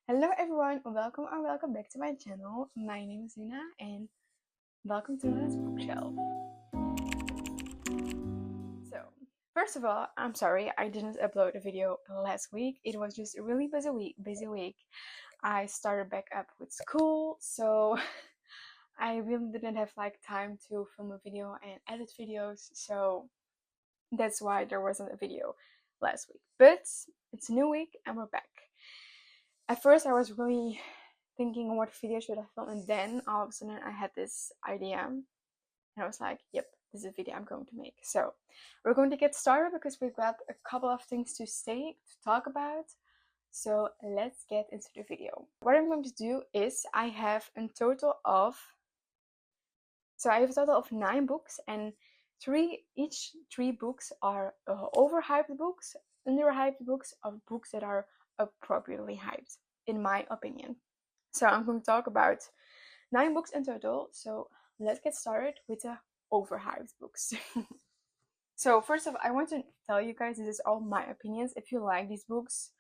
Hello everyone, welcome back to my channel. My name is Luna and welcome to Luna's bookshelf. So, first of all, I'm sorry I didn't upload a video last week. It was just a really busy week. I started back up with school, so I really didn't have time to film a video and edit videos, so that's why there wasn't a video last week. But it's a new week and we're back. At first I was really thinking what video should I film, and then all of a sudden I had this idea and I was like, yep, this is a video I'm going to make. So we're going to get started because we've got a couple of things to talk about. So let's get into the video. What I'm going to do is I have a total of 9 books, and each three books are overhyped books, underhyped books, or books that are appropriately hyped, in my opinion. So I'm going to talk about 9 books in total. So let's get started with the overhyped books. So first of all, I want to tell you guys this is all my opinions. If you like these books,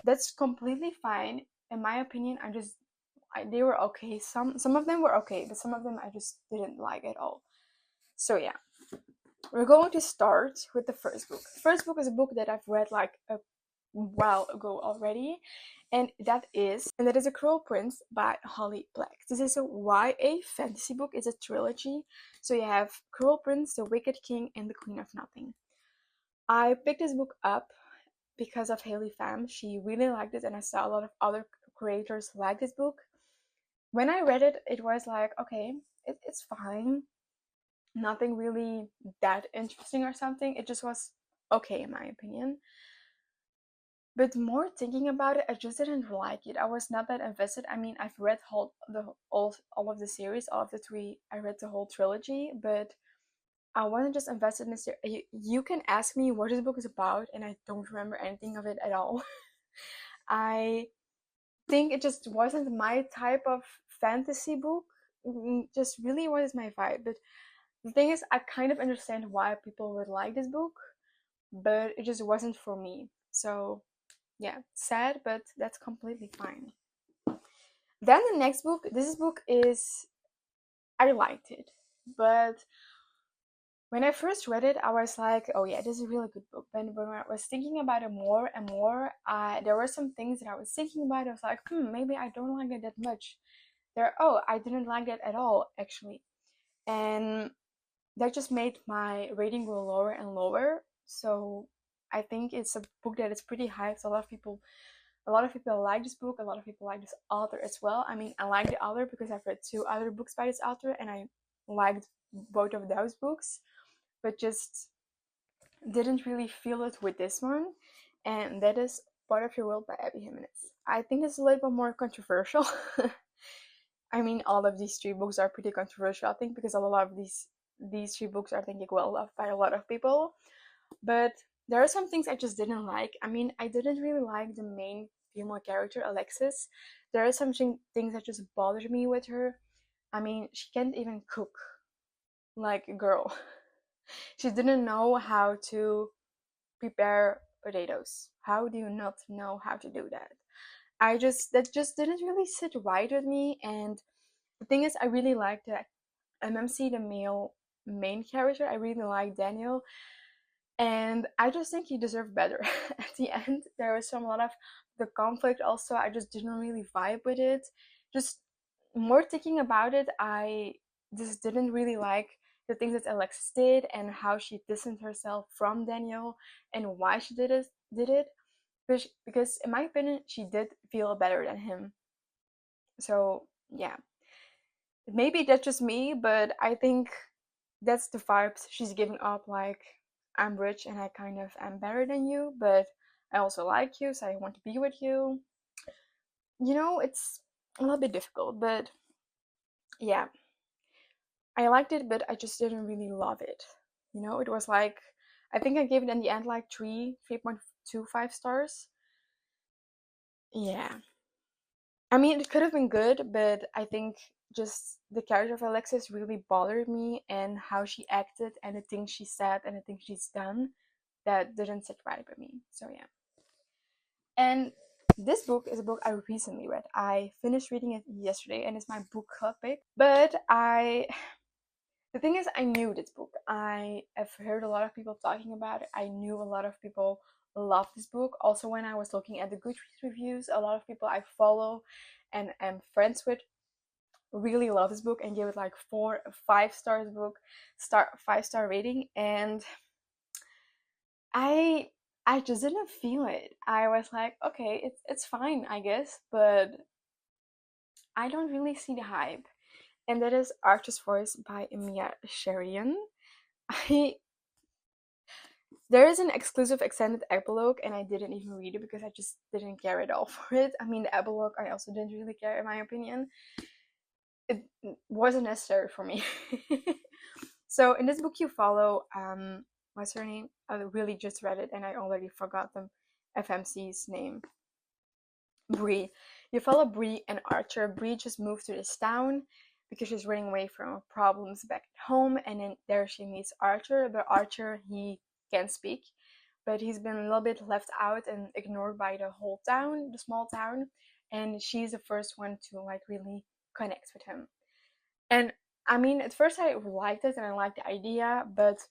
that's completely fine. In my opinion, they were okay. Some of them were okay, but some of them I just didn't like at all. So yeah, we're going to start with the first book. The first book is a book that I've read like a while ago already, and that is A Cruel Prince by Holly Black. This is a YA fantasy book. It's a trilogy. So you have Cruel Prince, The Wicked King, and The Queen of Nothing. I picked this book up because of Haley Pham. She really liked it, and I saw a lot of other creators like this book. When I read it, it was like, okay, it's fine. Nothing really that interesting or something. It just was okay in my opinion. But more thinking about it, I just didn't like it. I was not that invested. I mean, I've read all of the series, all of the 3. I read the whole trilogy, but I wasn't just invested in this. You can ask me what this book is about, and I don't remember anything of it at all. I think it just wasn't my type of fantasy book. Just really was my vibe. But the thing is, I kind of understand why people would like this book, but it just wasn't for me. So yeah, sad, but that's completely fine. Then the next book, I liked it, but when I first read it, I was like, oh yeah, this is a really good book. But when I was thinking about it more and more, there were some things that I was thinking about. I was like, maybe I don't like it that much. I didn't like it at all, actually. And that just made my rating go lower and lower. So I think it's a book that is pretty hyped. A lot of people like this book. A lot of people like this author as well. I mean, I like the author because I've read 2 other books by this author, and I liked both of those books, but just didn't really feel it with this one. And that is Part of Your World by Abby Jimenez. I think it's a little bit more controversial. I mean, all of these 3 books are pretty controversial, I think, because a lot of these 3 books are, I think, well loved by a lot of people. But there are some things I just didn't like. I mean, I didn't really like the main female character, Alexis. There are some things that just bothered me with her. I mean, she can't even cook like a girl. She didn't know how to prepare potatoes. How do you not know how to do that? That just didn't really sit right with me. And the thing is, I really liked the MMC, the male main character. I really like Daniel, and I just think he deserved better. At the end, there was a lot of the conflict also. I just didn't really vibe with it. Just more thinking about it, I just didn't really like the things that Alexis did and how she distanced herself from Daniel and why she did it. Because in my opinion, she did feel better than him. So yeah, maybe that's just me, but I think that's the vibes she's giving up. Like, I'm rich and I kind of am better than you, but I also like you, so I want to be with you. You know, it's a little bit difficult, but yeah, I liked it, but I just didn't really love it. You know, it was like, I think I gave it in the end like 3.25 stars. Yeah. I mean, it could have been good, but I think just the character of Alexis really bothered me, and how she acted and the things she said and the things she's done, that didn't sit right with me. So yeah. And This book is a book I recently read. I finished reading it yesterday and it's my book club pick. But the thing is, I knew this book. I have heard a lot of people talking about it. I knew a lot of people love this book. Also, when I was looking at the Goodreads reviews, a lot of people I follow and am friends with really love this book and gave it like 5 stars book, 5-star rating. And I I just didn't feel it. I was like, okay, it's fine, I guess, but I don't really see the hype. And that is Archer's Voice by Emilia Sherian. I There is an exclusive extended epilogue, and I didn't even read it because I just didn't care at all for it. I mean, the epilogue I also didn't really care, in my opinion. It wasn't necessary for me. So in this book, you follow what's her name? I really just read it, and I already forgot the FMC's name. Bree. You follow Bree and Archer. Bree just moved to this town because she's running away from her problems back at home, and then there she meets Archer. But Archer, he can't speak, but he's been a little bit left out and ignored by the whole town, the small town, and she's the first one to like really connect with him. And I mean, at first I liked it and I liked the idea, but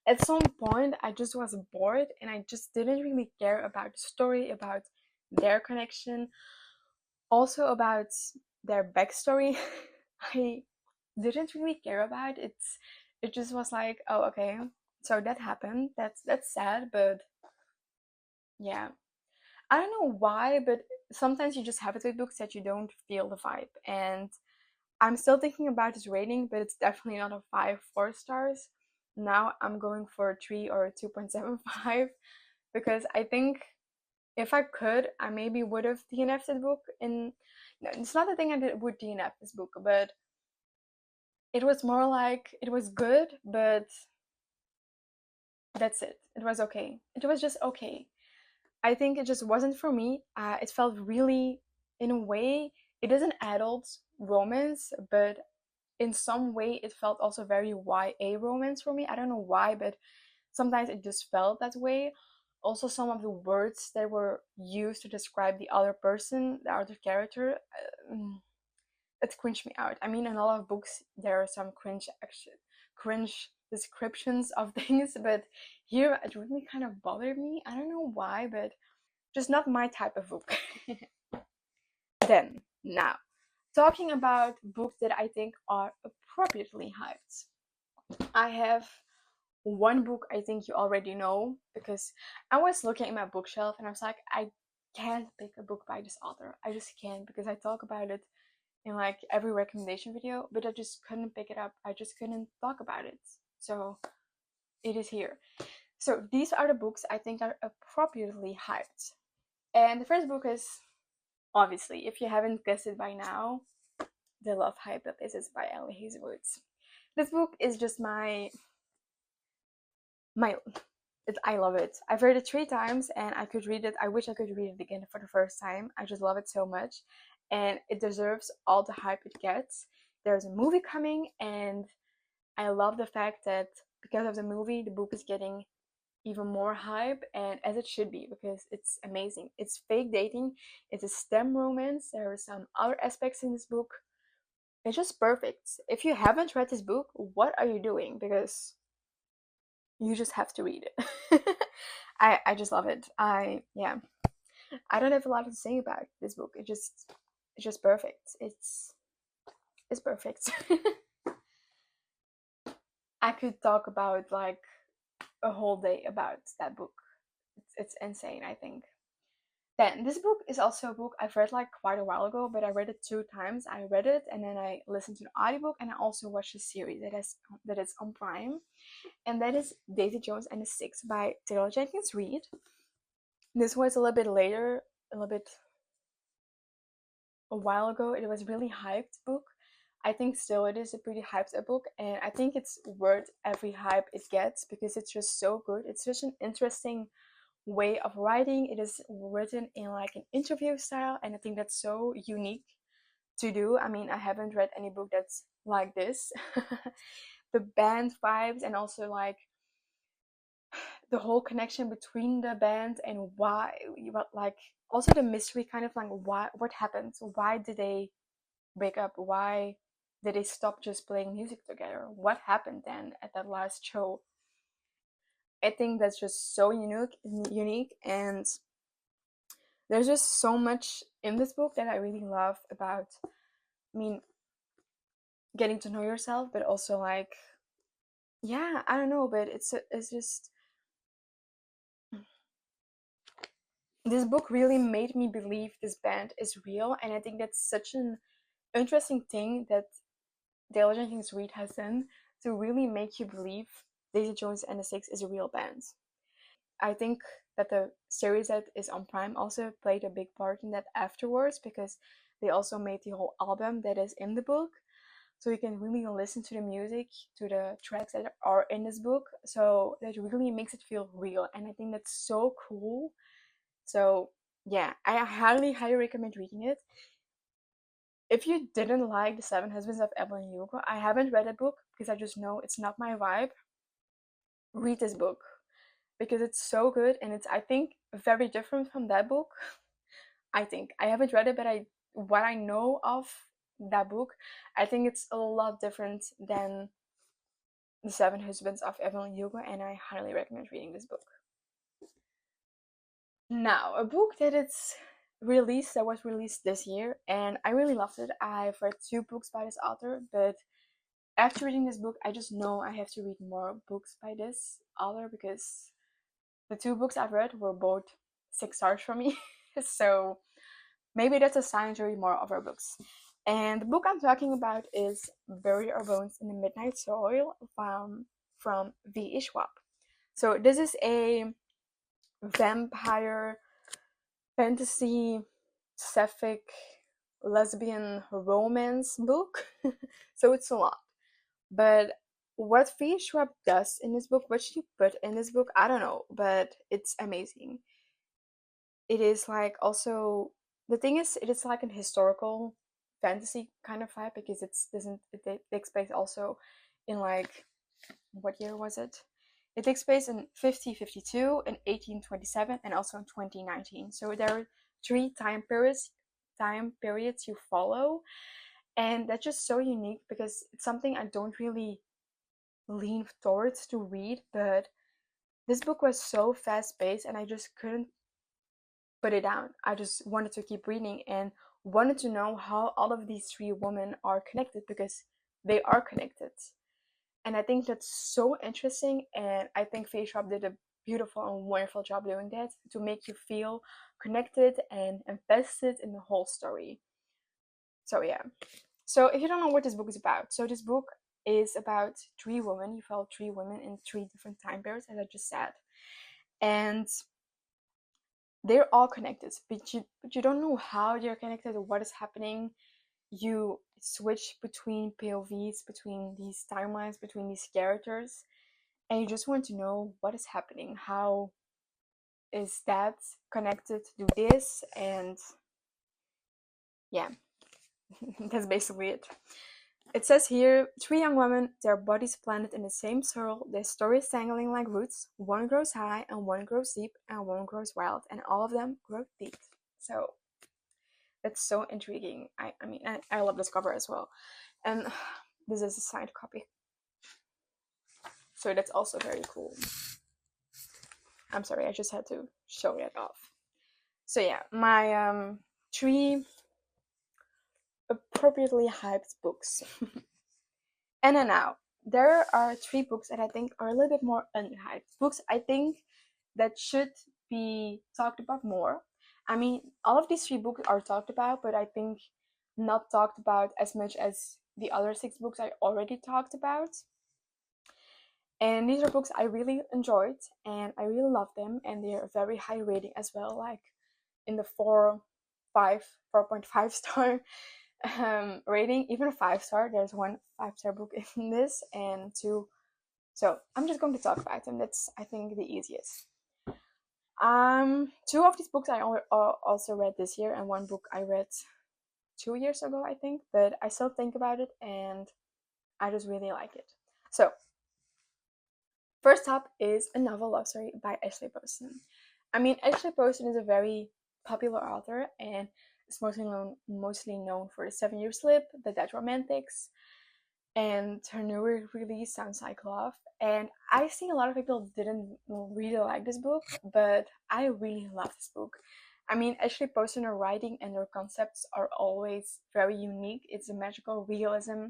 at some point I just was bored and I just didn't really care about the story, about their connection, also about their backstory. I didn't really care about it. It just was like, oh, okay, so that happened. That's sad, but yeah. I don't know why, but sometimes you just have it with books that you don't feel the vibe. And I'm still thinking about this rating, but it's definitely not a 4 stars. Now I'm going for a 3 or a 2.75 because I think if I could, I maybe would have DNF'd this book. No, it's not the thing I would DNF this book, but it was more like it was good, but that's it. It was okay. It was just okay. I think it just wasn't for me. It felt really, in a way, it is an adult romance, but in some way it felt also very YA romance for me. I don't know why, but sometimes it just felt that way. Also, some of the words that were used to describe the other person, the other character, it cringed me out. I mean, in a lot of books there are some cringe descriptions of things, but here it really kind of bothered me. I don't know why, but just not my type of book. Then, now, talking about books that I think are appropriately hyped. I have one book I think you already know because I was looking at my bookshelf and I was like, I can't pick a book by this author. I just can't because I talk about it in like every recommendation video, but I just couldn't pick it up. I just couldn't talk about it. So it is here. So these are the books I think are appropriately hyped. And the first book is, obviously, if you haven't guessed it by now, The Love Hype That Is by Ellie Hazelwood. This book is just I love it. I've read it 3 times and I could read it. I wish I could read it again for the first time. I just love it so much and it deserves all the hype it gets. There's a movie coming and I love the fact that because of the movie, the book is getting even more hype, and as it should be because it's amazing. It's fake dating, it's a STEM romance, there are some other aspects in this book. It's just perfect. If you haven't read this book, what are you doing? Because you just have to read it. I just love it. I don't have a lot to say about this book. It's just perfect. It's perfect. I could talk about like a whole day about that book. It's insane, I think. Then this book is also a book I've read like quite a while ago, but I read it 2 times. I read it and then I listened to the audiobook and I also watched the series that is on Prime. And that is Daisy Jones and the Six by Taylor Jenkins Reid. This was a little bit later, a while ago. It was a really hyped book. I think still it is a pretty hyped book, and I think it's worth every hype it gets because it's just so good. It's such an interesting way of writing. It is written in like an interview style, and I think that's so unique to do. I mean, I haven't read any book that's like this. The band vibes and also like the whole connection between the band and why, but like also the mystery, kind of like what happened, why did they break up, why did they stop just playing music together, what happened then at that last show. I think that's just so unique, and there's just so much in this book that I really love about, I mean, getting to know yourself, but also like, yeah, I don't know, but it's just, this book really made me believe this band is real, and I think that's such an interesting thing that Dale Jenkins Reid has done to really make you believe Daisy Jones and the Six is a real band. I think that the series that is on Prime also played a big part in that afterwards, because they also made the whole album that is in the book. So you can really listen to the music, to the tracks that are in this book. So that really makes it feel real. And I think that's so cool. So yeah, I highly, highly recommend reading it. If you didn't like The Seven Husbands of Evelyn Hugo, I haven't read a book because I just know it's not my vibe. Read this book because it's so good, and it's, I think, very different from that book. I think I haven't read it, but I what I know of that book, I think it's a lot different than The Seven Husbands of Evelyn Hugo, and I highly recommend reading this book. Now, a book that was released this year, and I really loved it. I've read 2 books by this author, but after reading this book, I just know I have to read more books by this author, because the 2 books I've read were both 6 stars for me. So maybe that's a sign to read more of her books. And the book I'm talking about is Bury Our Bones in the Midnight Soil from V. Schwab. So this is a vampire fantasy sapphic lesbian romance book. So it's a lot. But what V. Schwab does in this book, what she put in this book, I don't know, but it's amazing. It is like, also, the thing is, it is like an historical fantasy kind of vibe, because it takes place also in, like, what year was it? It takes place in 1552, in 1827, and also in 2019. So there are 3 time periods you follow, and that's just so unique because it's something I don't really lean towards to read, but this book was so fast paced and I just couldn't put it down. I just wanted to keep reading and wanted to know how all of these 3 women are connected, because they are connected. And I think that's so interesting, and I think Faye Sharp did a beautiful and wonderful job doing that, to make you feel connected and invested in the whole story. So yeah. So if you don't know what this book is about, so this book is about 3 women. You follow 3 women in 3 different time periods, as I just said. And they're all connected, but you don't know how they're connected or what is happening. You switch between POVs, between these timelines, between these characters, and you just want to know what is happening. How is that connected to this? And yeah, that's basically it. It says here, 3 young women, their bodies planted in the same soil, their stories tangling like roots. One grows high, and one grows deep, and one grows wild, and all of them grow deep. So that's so intriguing. I mean, I love this cover as well. And this is a signed copy. So that's also very cool. I'm sorry, I just had to show that off. So yeah, my 3 appropriately hyped books. And then now, there are 3 books that I think are a little bit more underhyped. Books I think that should be talked about more. I mean, all of these 3 books are talked about, but I think not talked about as much as the other 6 books I already talked about. And these are books I really enjoyed and I really love them, and they're very high rating as well, like in the 4.5 star rating, even a 5 star. There's one 5 star book in this, and 2. So I'm just going to talk about them. That's, I think, the easiest. 2 of these books I also read this year, and 1 book I read 2 years ago, I think. But I still think about it, and I just really like it. So First up is A Novel Love Story by Ashley Poston. I mean, Ashley Poston is a very popular author and is mostly known for The 7 Year Slip, The Dead Romantics, and her newer release Sounds Like Love. And I see a lot of people didn't really like this book, but I really love this book. I mean, Ashley Poston, her writing and her concepts are always very unique. It's a magical realism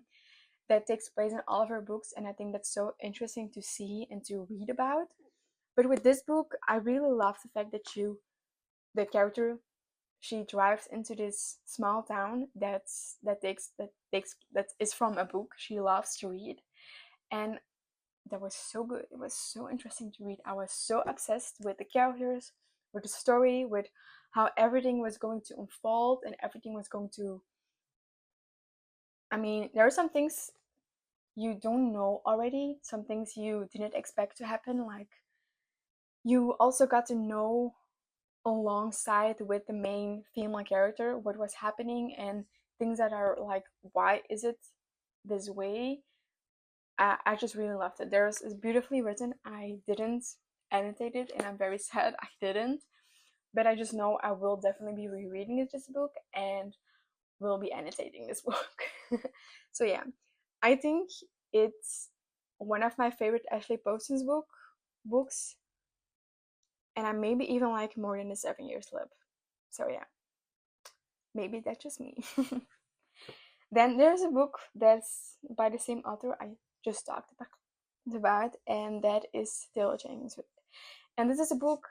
that takes place in all of her books, and I think that's so interesting to see and to read about. But with this book, I really love the fact that the character, she drives into this small town that is from a book she loves to read, and that was so good. It was so interesting to read. I was so obsessed with the characters, with the story, with how everything was going to unfold and everything was going to. I mean, there are some things you don't know already, some things you didn't expect to happen. Like, you also got to know alongside with the main female character what was happening and things that are like, why is it this way? I just really loved it. It's beautifully written. I didn't annotate it and I'm very sad I didn't, but I just know I will definitely be rereading this book and will be annotating this book. So yeah, I think it's one of my favorite Ashley Poston's books, and I maybe even like more than The 7 Year Slip. So yeah, maybe that's just me. Then there's a book that's by the same author I just talked about, and that is Taylor Jenkins Reid. And this is a book.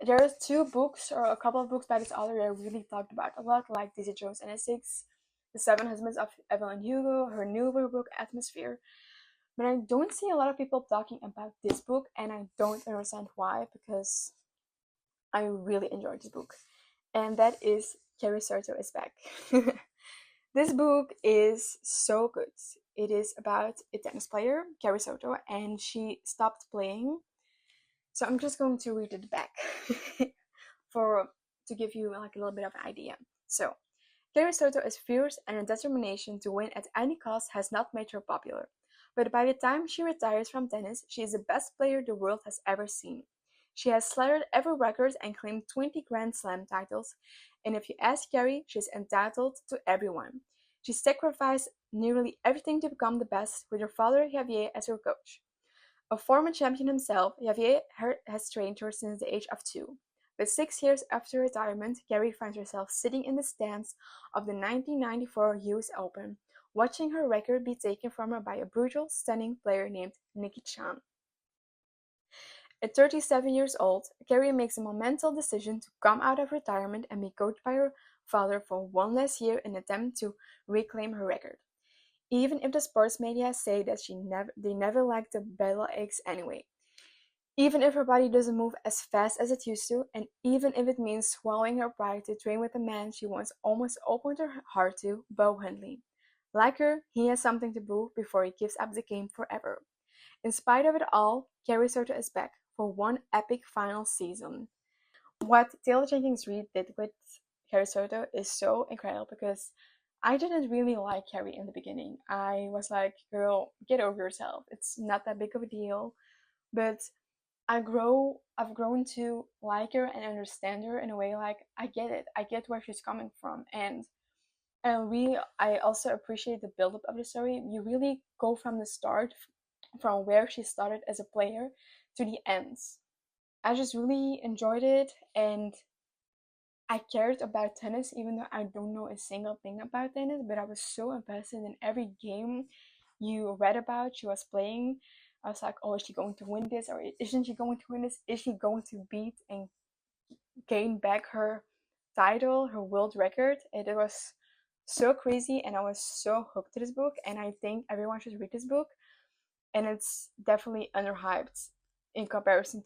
There are two books or a couple of books by this author that I really talked about a lot, like Daisy Jones and the Six, The Seven Husbands of Evelyn Hugo, her newer book Atmosphere. But I don't see a lot of people talking about this book, and I don't understand why, because I really enjoyed this book. And that is Carrie Soto is Back. This book is so good. It is about a tennis player, Carrie Soto, and she stopped playing. So I'm just going to read it back for to give you like a little bit of an idea. So, Carrie Soto is fierce, and her determination to win at any cost has not made her popular. But by the time she retires from tennis, she is the best player the world has ever seen. She has slattered every record and claimed 20 Grand Slam titles, and if you ask Carrie, she's entitled to everyone. She sacrificed nearly everything to become the best, with her father Javier as her coach. A former champion himself, Javier has trained her since the age of 2. But 6 years after retirement, Carrie finds herself sitting in the stands of the 1994 US Open, watching her record be taken from her by a brutal, stunning player named Nikki Chan. At 37 years old, Carrie makes a monumental decision to come out of retirement and be coached by her father for one last year in an attempt to reclaim her record. Even if the sports media say that they never liked the battle eggs anyway. Even if her body doesn't move as fast as it used to, and even if it means swallowing her pride to train with the man she once almost opened her heart to, Bo Hundley. Like her, he has something to prove before he gives up the game forever. In spite of it all, Carrie Soto is back for one epic final season. What Taylor Jenkins Reid did with Carrie Soto is so incredible because I didn't really like Carrie in the beginning. I was like, girl, get over yourself. It's not that big of a deal. But I've grown to like her and understand her in a way like I get it. I get where she's coming from. I also appreciate the build up of the story. You really go from the start, from where she started as a player to the ends. I just really enjoyed it, and I cared about tennis even though I don't know a single thing about tennis, but I was so invested in every game you read about she was playing. I was like, oh, is she going to win this or isn't she going to win this? Is she going to beat and gain back her title, her world record? It was so crazy, and I was so hooked to this book, and I think everyone should read this book, and it's definitely underhyped in comparison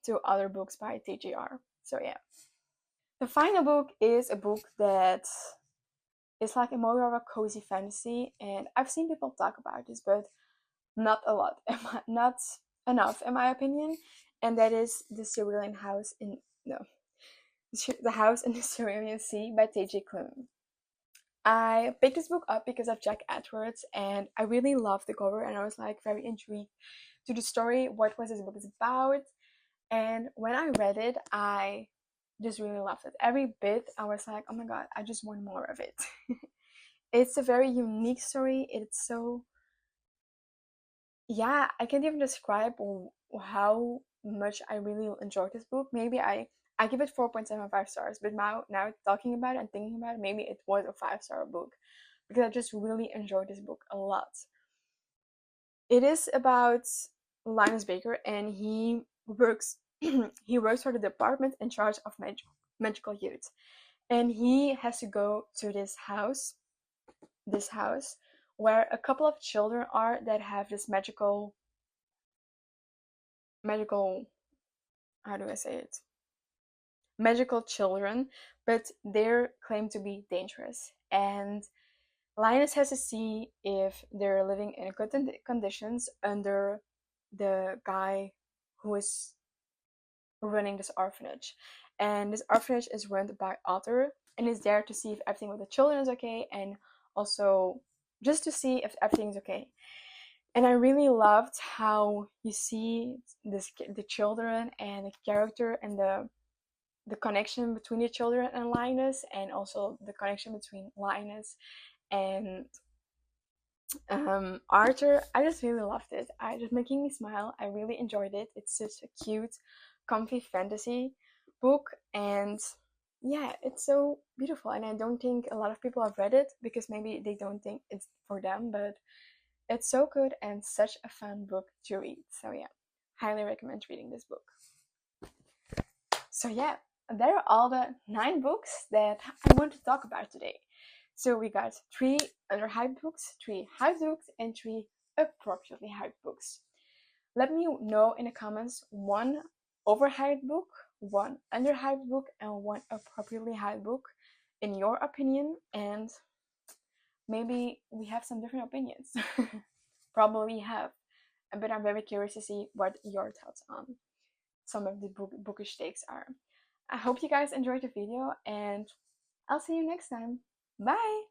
to other books by TJR. So yeah. The final book is a book that is like a more of a cozy fantasy, and I've seen people talk about this, but not a lot, not enough in my opinion, and that is The Cerulean House in no, The House in the Cerulean Sea by T.J. Klune. I picked this book up because of Jack Edwards, and I really loved the cover, and I was like very intrigued to the story. What was this book is about? And when I read it, I just really loved it. Every bit, I was like, oh my god, I just want more of it. It's a very unique story. It's so, yeah, I can't even describe how much I really enjoyed this book. Maybe I give it 4.75 stars, but now talking about it and thinking about it, maybe it was a 5-star book because I just really enjoyed this book a lot. It is about Linus Baker, and he works he works for the department in charge of magical youth, and he has to go to this house where a couple of children are that have this magical, how do I say it, magical children, but they're claimed to be dangerous. And Linus has to see if they're living in good conditions under the guy who is running this orphanage. And this orphanage is run by Otter, and is there to see if everything with the children is okay, and also just to see if everything's okay. And I really loved how you see the children and the character and the connection between the children and Linus, and also the connection between Linus and Arthur. I just really loved it. I just making me smile. I really enjoyed it. It's such a cute, comfy fantasy book, and yeah, it's so beautiful. And I don't think a lot of people have read it because maybe they don't think it's for them, but it's so good and such a fun book to read. So yeah, highly recommend reading this book. So yeah, there are all the 9 books that I want to talk about today. So we got 3 underhyped books, 3 hyped books, and 3 appropriately hyped books. Let me know in the comments 1 overhyped book, 1 underhyped book, and 1 appropriately hyped book in your opinion, and maybe we have some different opinions. Probably we have, but I'm very curious to see what your thoughts on some of the bookish takes are. I hope you guys enjoyed the video, and I'll see you next time. Bye!